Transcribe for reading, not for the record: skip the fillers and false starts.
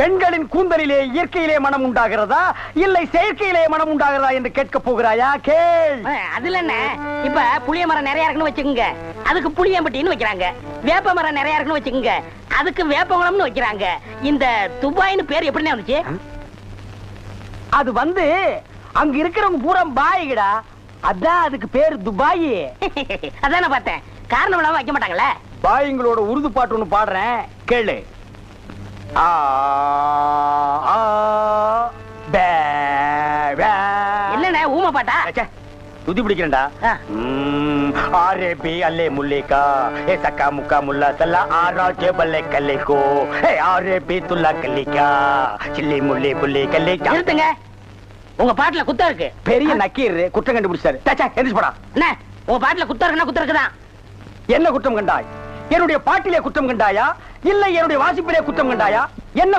பெண்களின் கூந்தலிலே இயற்கையிலே மனம் உண்டாகிறதா இல்லை செயற்கையிலே மனம் உண்டாகிறதா என்று கேட்க போகிறாயா? கேள். அதுல என்ன, இப்ப புளிய மரம் நிறைய இருக்குன்னு வச்சுக்கோங்க, அதுக்கு புளியம்பட்டின்னு வைக்கிறாங்க. வேப்ப மரம் நிறைய இருக்குன்னு வச்சுக்கோங்க, அதுக்கு வேப்பங்குளம்னு வைக்கிறாங்க. இந்த துபாய்னு பேர் எப்படின்னு வந்துச்சு? அது வந்து அங்க இருக்கிறவங்க பூரா பாய்கடா, அதான் அதுக்கு பேரு துபாய். அதான் நான் பார்த்தேன், காரணம் இல்லாம வைக்க மாட்டாங்களே. பாய்ங்களோட உருது பாட்டு ஒண்ணு பாடுறேன், கேளு. ஆ ஆ பே பே. என்னண்ணே ஊமை பாட்டா? ச்சே, துதி பிடிக்கிறேன்டா. ஆரே பி அல்லே முல்லேகா ஏ சக்கா முக்கா முல்லா சல்லா ஆரா கேபல்லே கல்லேகோ ஏ ஆரே பி துல்லா கல்லிகா சில்லி முல்லே புல்லே கல்லேகா. நிறுத்துங்க, உங்க பாட்டுல குத்தம் இருக்கு. பெரிய நக்கீர் குற்றம் கண்டுபிடிச்சாரு. சச்சா, எந்திரிச்சு போடா. என்ன உங்க பாட்டுல குத்தம் இருக்குன்னா குத்தம் இருக்குதான். என்ன குற்றம் கண்டாய்? என்னுடைய பாட்டிலே குற்றம் கண்டாயா இல்லை என்னுடைய வாசிப்பிலே குற்றம் கண்டாயா? என்ன